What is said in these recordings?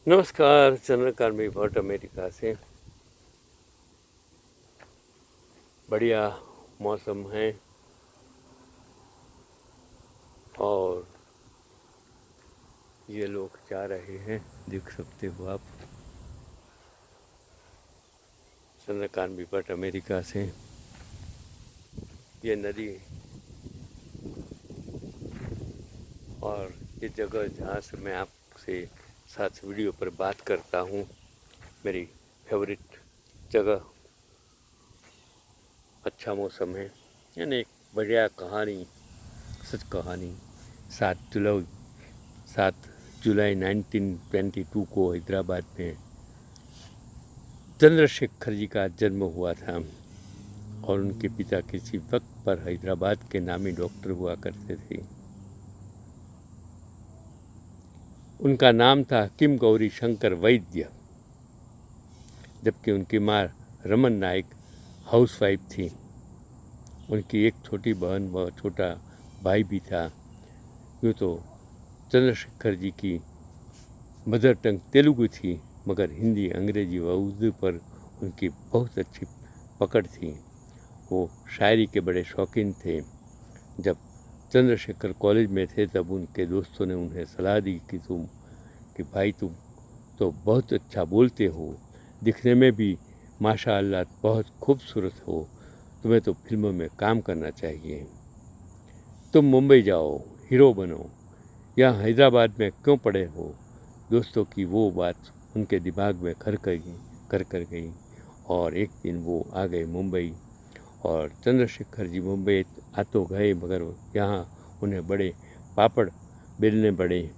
नमस्कार, चंद्रकांत मी भट्ट अमेरिका से। बढ़िया मौसम है और ये लोग जा रहे हैं, देख सकते हो आप। चंद्रकांत भी भट्ट अमेरिका से। ये नदी और ये जगह जहाँ से मैं आपसे साथ वीडियो पर बात करता हूँ, मेरी फेवरेट जगह। अच्छा मौसम है, यानी एक बढ़िया कहानी, सच कहानी। 7 जुलाई 1922 को हैदराबाद में चंद्रशेखर जी का जन्म हुआ था और उनके पिता किसी वक्त पर हैदराबाद के नामी डॉक्टर हुआ करते थे। उनका नाम था हकीम गौरी शंकर वैद्य, जबकि उनकी माँ रमन नायक हाउसवाइफ थी। उनकी एक छोटी बहन व छोटा भाई भी था। यूँ तो चंद्रशेखर जी की मदर टंग तेलुगु थी, मगर हिंदी, अंग्रेजी व उर्दू पर उनकी बहुत अच्छी पकड़ थी। वो शायरी के बड़े शौकीन थे। जब चंद्रशेखर कॉलेज में थे तब उनके दोस्तों ने उन्हें सलाह दी कि भाई तुम तो बहुत अच्छा बोलते हो, दिखने में भी माशाअल्लाह बहुत खूबसूरत हो, तुम्हें तो फिल्मों में काम करना चाहिए। तुम मुंबई जाओ, हीरो बनो, यहाँ हैदराबाद में क्यों पड़े हो। दोस्तों की वो बात उनके दिमाग में घर कर गई और एक दिन वो आ गए मुंबई। और चंद्रशेखर जी मुंबई आ तो गए, मगर यहाँ उन्हें बड़े पापड़ बेलने पड़े।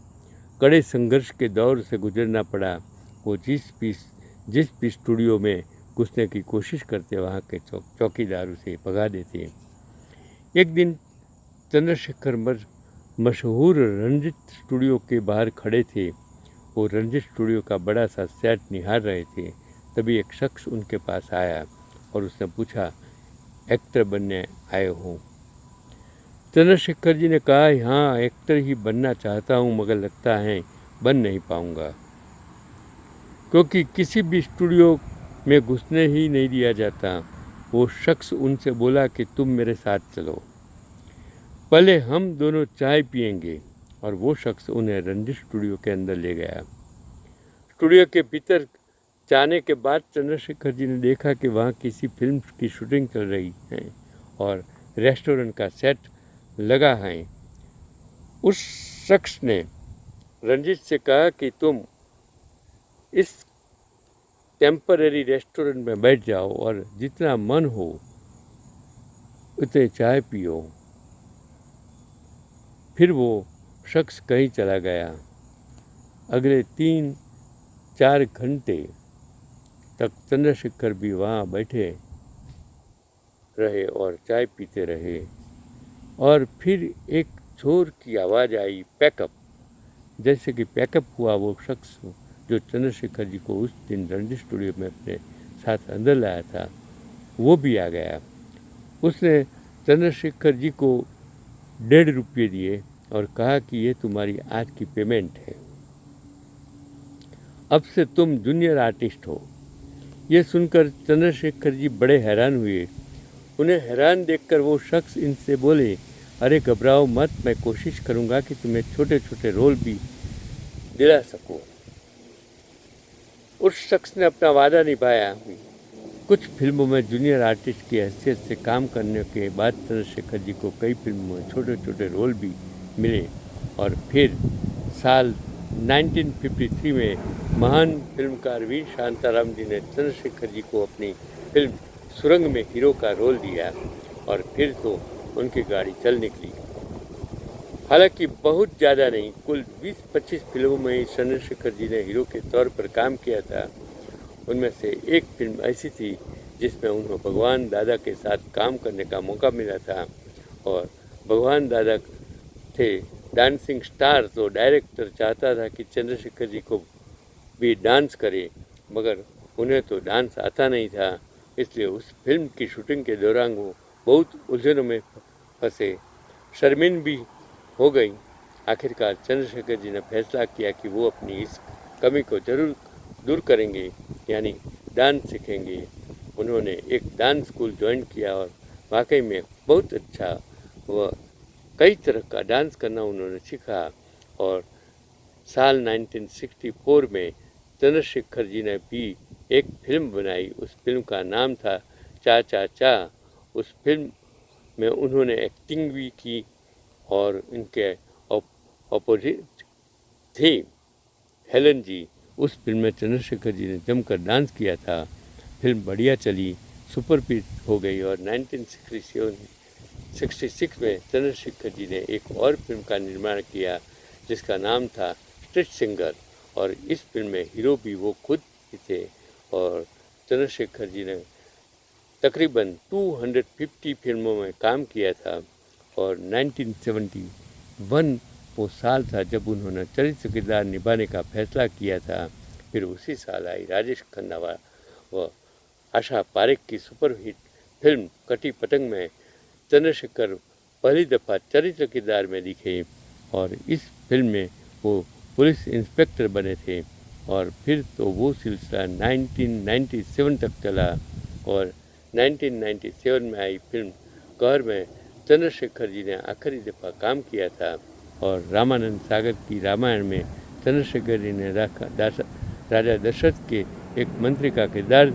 कड़े संघर्ष के दौर से गुजरना पड़ा। वो जिस भी स्टूडियो में घुसने की कोशिश करते, वहाँ के चौकीदार उसे भगा देते। एक दिन चंद्रशेखर मशहूर रंजित स्टूडियो के बाहर खड़े थे। वो रंजित स्टूडियो का बड़ा सा सेट निहार रहे थे। तभी एक शख्स उनके पास आया और उसने पूछा, एक्टर बनने आए हो। चंद्रशेखर जी ने कहा, हाँ एक्टर ही बनना चाहता हूँ, मगर लगता है बन नहीं पाऊँगा, क्योंकि किसी भी स्टूडियो में घुसने ही नहीं दिया जाता। वो शख्स उनसे बोला कि तुम मेरे साथ चलो, पहले हम दोनों चाय पिएंगे। और वो शख्स उन्हें रंजित स्टूडियो के अंदर ले गया। स्टूडियो के भीतर जाने के बाद चंद्रशेखर जी ने देखा कि वहाँ किसी फिल्म की शूटिंग चल रही है और रेस्टोरेंट का सेट लगा है। उस शख्स ने रंजित से कहा कि तुम इस टेम्पररी रेस्टोरेंट में बैठ जाओ और जितना मन हो उतने चाय पियो। फिर वो शख्स कहीं चला गया। अगले 3-4 घंटे तक चंद्रशेखर भी वहाँ बैठे रहे और चाय पीते रहे। और फिर एक जोर की आवाज़ आई, पैकअप। जैसे कि पैकअप हुआ, वो शख्स जो चंद्रशेखर जी को उस दिन रंजित स्टूडियो में अपने साथ अंदर लाया था, वो भी आ गया। उसने चंद्रशेखर जी को 1.5 रुपये दिए और कहा कि ये तुम्हारी आज की पेमेंट है, अब से तुम जूनियर आर्टिस्ट हो। ये सुनकर चंद्रशेखर जी बड़े हैरान हुए। उन्हें हैरान देखकर वो शख्स इनसे बोले, अरे घबराओ मत, मैं कोशिश करूँगा कि तुम्हें छोटे छोटे रोल भी दिला सकूँ। उस शख्स ने अपना वादा निभाया। कुछ फिल्मों में जूनियर आर्टिस्ट की हैसियत से काम करने के बाद चंद्रशेखर जी को कई फिल्मों में छोटे छोटे रोल भी मिले। और फिर साल 1953 में महान फिल्मकार वीर शांताराम जी ने चंद्रशेखर जी को अपनी फिल्म सुरंग में हीरो का रोल दिया और फिर तो उनकी गाड़ी चल निकली। हालांकि बहुत ज़्यादा नहीं, कुल 20-25 फिल्मों में ही चंद्रशेखर जी ने हीरो के तौर पर काम किया था। उनमें से एक फिल्म ऐसी थी जिसमें उन्हें भगवान दादा के साथ काम करने का मौका मिला था। और भगवान दादा थे डांसिंग स्टार, तो डायरेक्टर चाहता था कि चंद्रशेखर जी को भी डांस करे, मगर उन्हें तो डांस आता नहीं था। इसलिए उस फिल्म की शूटिंग के दौरान वो बहुत उलझनों में फंसे, शर्मिंद भी हो गई। आखिरकार चंद्रशेखर जी ने फैसला किया कि वो अपनी इस कमी को जरूर दूर करेंगे, यानी डांस सीखेंगे। उन्होंने एक डांस स्कूल ज्वाइन किया और वाकई में बहुत अच्छा व कई तरह का डांस करना उन्होंने सीखा। और साल 1964 में चंद्रशेखर जी ने भी एक फिल्म बनाई। उस फिल्म का नाम था चा चा चा। उस फिल्म में उन्होंने एक्टिंग भी की और इनके अपोजिट थी हेलन जी। उस फिल्म में चंद्रशेखर जी ने जमकर डांस किया था। फिल्म बढ़िया चली, सुपर हिट हो गई और 1966 में चंद्रशेखर जी ने एक और फिल्म का निर्माण किया जिसका नाम था स्ट्रीट सिंगर। और इस फिल्म में हीरो भी वो खुद ही थे। और चंद्रशेखर जी ने तकरीबन 250 फिल्मों में काम किया था। और 1971 वो साल था जब उन्होंने चरित्र किरदार निभाने का फैसला किया था। फिर उसी साल आई राजेश खन्ना व आशा पारेख की सुपरहिट फिल्म कटी पतंग में चंद्रशेखर पहली दफ़ा चरित्र किरदार में दिखे और इस फिल्म में वो पुलिस इंस्पेक्टर बने थे। और फिर तो वो सिलसिला 1997 तक चला और 1997 में आई फिल्म कहर में चंद्रशेखर जी ने आखिरी दफ़ा काम किया था। और रामानंद सागर की रामायण में चंद्रशेखर जी ने राजा दशरथ के एक मंत्री का किरदार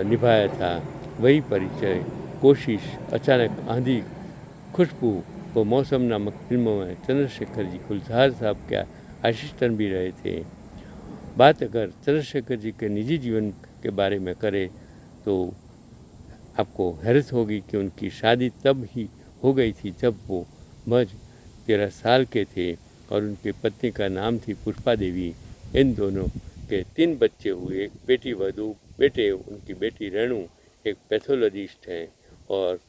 निभाया था। वही परिचय, कोशिश, अचानक आंधी, खुशबू व मौसम नामक फिल्मों में चंद्रशेखर जी गुलजार साहब के असिस्टेंट भी रहे थे। बात अगर चंद्रशेखर जी के निजी जीवन के बारे में करें तो आपको हैरत होगी कि उनकी शादी तब ही हो गई थी जब वो महज 13 साल के थे और उनकी पत्नी का नाम थी पुष्पा देवी। इन दोनों के 3 बच्चे हुए, एक बेटी व 2 बेटे। उनकी बेटी रेणु एक पैथोलॉजिस्ट हैं और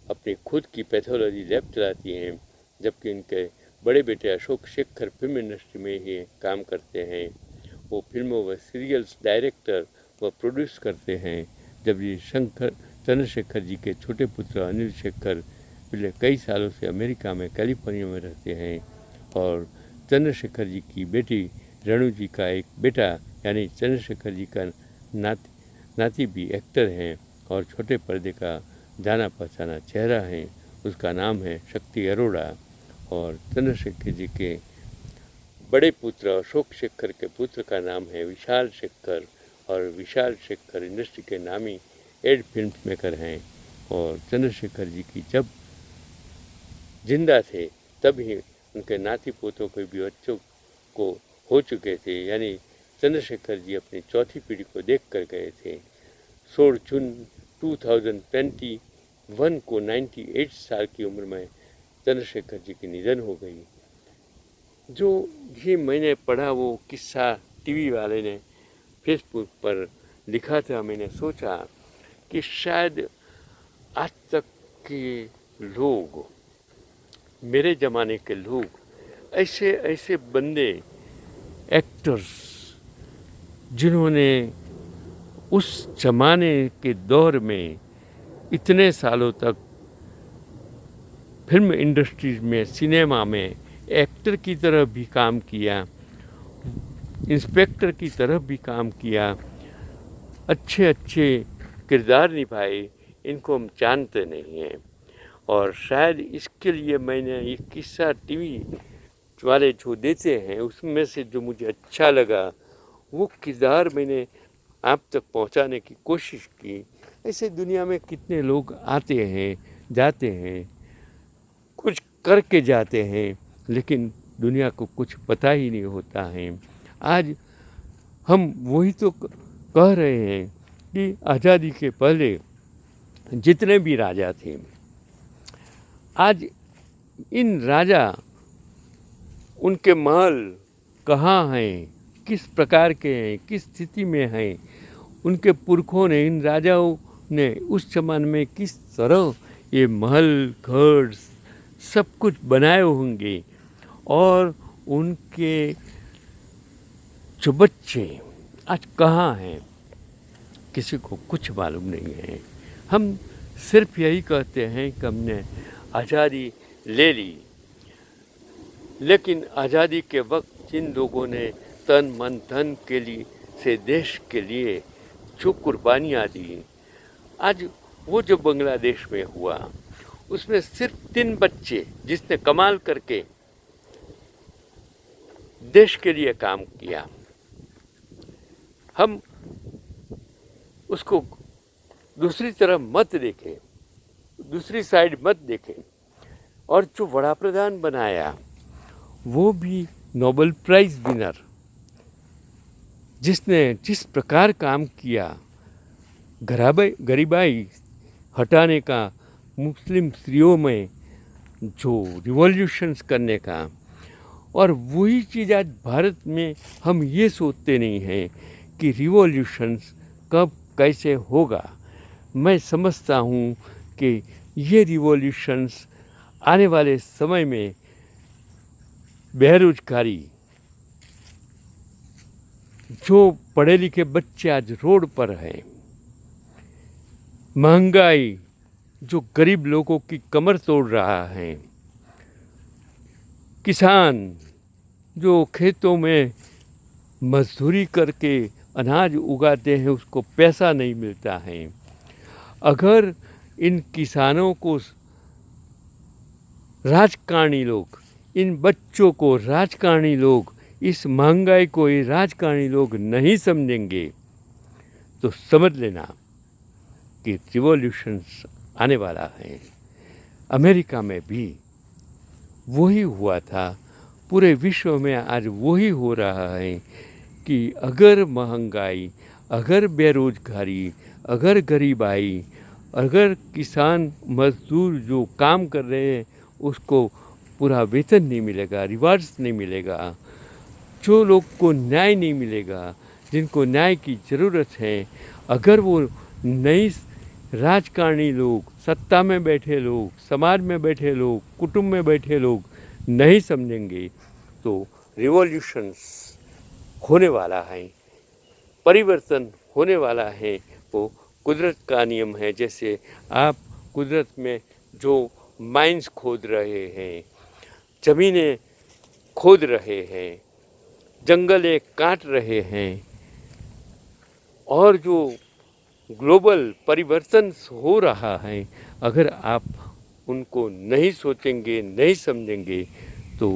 अपनी खुद की पैथोलॉजी लैब चलाती हैं, जबकि उनके बड़े बेटे अशोक शेखर फिल्म इंडस्ट्री में ही काम करते हैं। वो फिल्मों व सीरियल्स डायरेक्टर व प्रोड्यूस करते हैं। जबकि चंद्रशेखर जी के छोटे पुत्र अनिल शेखर पिछले कई सालों से अमेरिका में कैलिफोर्निया में रहते हैं। और चंद्रशेखर जी की बेटी रेणु जी का एक बेटा यानी चंद्रशेखर जी का नाती भी एक्टर हैं और छोटे पर्दे का जाना पहचाना चेहरा है। उसका नाम है शक्ति अरोड़ा। और चंद्रशेखर जी के बड़े पुत्र अशोक शेखर के पुत्र का नाम है विशाल शेखर और विशाल शेखर इंडस्ट्री के नामी एड फिल्म मेकर हैं। और चंद्रशेखर जी की जब जिंदा थे तब ही उनके नाती पोतों के भी बच्चों को हो चुके थे, यानी चंद्रशेखर जी अपनी चौथी पीढ़ी को देख कर गए थे। 16 जून 2021 को 98 साल की उम्र में चंद्रशेखर जी की निधन हो गई। जो ये मैंने पढ़ा वो किस्सा टीवी वाले ने फेसबुक पर लिखा था, मैंने सोचा कि शायद आज तक के लोग, मेरे ज़माने के लोग, ऐसे ऐसे बंदे, एक्टर्स जिन्होंने उस ज़माने के दौर में इतने सालों तक फिल्म इंडस्ट्रीज में, सिनेमा में एक्टर की तरह भी काम किया, इंस्पेक्टर की तरह भी काम किया, अच्छे अच्छे किरदार निभाए, इनको हम जानते नहीं हैं। और शायद इसके लिए मैंने ये किस्सा टीवी वाले जो देते हैं उसमें से जो मुझे अच्छा लगा वो किरदार मैंने आप तक पहुंचाने की कोशिश की। ऐसे दुनिया में कितने लोग आते हैं, जाते हैं, कुछ करके जाते हैं, लेकिन दुनिया को कुछ पता ही नहीं होता है। आज हम वही तो कह रहे हैं कि आज़ादी के पहले जितने भी राजा थे, आज इन राजा, उनके महल कहाँ हैं, किस प्रकार के हैं, किस स्थिति में हैं, उनके पुरखों ने, इन राजाओं ने उस ज़माने में किस तरह ये महल, घर, सब कुछ बनाए होंगे। और उनके जो बच्चे आज कहाँ हैं, किसी को कुछ मालूम नहीं है। हम सिर्फ यही कहते हैं कि हमने आज़ादी ले ली, लेकिन आज़ादी के वक्त जिन लोगों ने तन मन धन के लिए से देश के लिए जो कुर्बानियाँ दी, आज वो जो बांग्लादेश में हुआ उसमें सिर्फ 3 बच्चे जिसने कमाल करके देश के लिए काम किया, हम उसको दूसरी तरफ मत देखें, दूसरी साइड मत देखें। और जो बड़ा प्रधान बनाया वो भी नोबेल प्राइज़ विनर, जिसने जिस प्रकार काम किया, गरीबाई हटाने का, मुस्लिम स्त्रियों में जो रिवॉल्यूशंस करने का, और वही चीज़ आज भारत में हम ये सोचते नहीं हैं कि रिवॉल्यूशंस कब कैसे होगा। मैं समझता हूँ कि ये रिवॉल्यूशंस आने वाले समय में बेरोजगारी, जो पढ़े लिखे बच्चे आज रोड पर हैं, महंगाई जो गरीब लोगों की कमर तोड़ रहा है, किसान जो खेतों में मजदूरी करके अनाज उगाते हैं उसको पैसा नहीं मिलता है। अगर इन किसानों को राजकारणी लोग, इन बच्चों को राजकारणी लोग, इस महंगाई को ये राजकारणी लोग नहीं समझेंगे तो समझ लेना कि रिवॉल्यूशंस आने वाला है। अमेरिका में भी वही हुआ था, पूरे विश्व में आज वही हो रहा है कि अगर महंगाई, अगर बेरोजगारी, अगर गरीबाई, अगर किसान मजदूर जो काम कर रहे हैं उसको पूरा वेतन नहीं मिलेगा, रिवार्ड्स नहीं मिलेगा, जो लोग को न्याय नहीं मिलेगा, जिनको न्याय की ज़रूरत है, अगर वो नई राजकारणी लोग, सत्ता में बैठे लोग, समाज में बैठे लोग, कुटुंब में बैठे लोग नहीं समझेंगे तो रिवॉल्यूशंस होने वाला है, परिवर्तन होने वाला है। वो कुदरत का नियम है। जैसे आप कुदरत में जो माइंस खोद रहे हैं, ज़मीनें खोद रहे हैं, जंगलें काट रहे हैं, और जो ग्लोबल परिवर्तन हो रहा है, अगर आप उनको नहीं सोचेंगे, नहीं समझेंगे तो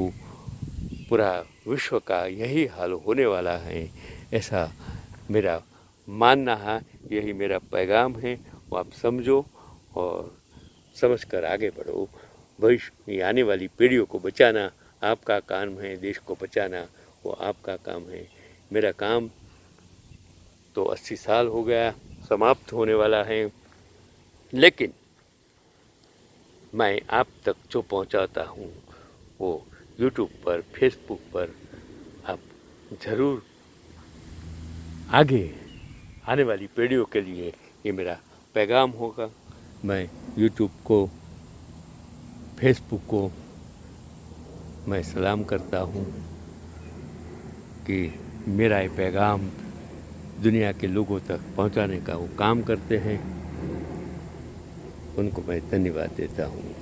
पूरा विश्व का यही हाल होने वाला है, ऐसा मेरा मानना है। यही मेरा पैगाम है, वो आप समझो और समझकर आगे बढ़ो। भविष्य में आने वाली पीढ़ियों को बचाना आपका काम है, देश को बचाना वो आपका काम है। मेरा काम तो 80 साल हो गया, समाप्त होने वाला है, लेकिन मैं आप तक जो पहुंचाता हूं वो यूट्यूब पर, फेसबुक पर आप ज़रूर आगे आने वाली पीढ़ियों के लिए ये मेरा पैगाम होगा। मैं यूट्यूब को, फेसबुक को मैं सलाम करता हूँ कि मेरा ये पैगाम दुनिया के लोगों तक पहुँचाने का वो काम करते हैं, उनको मैं धन्यवाद देता हूँ।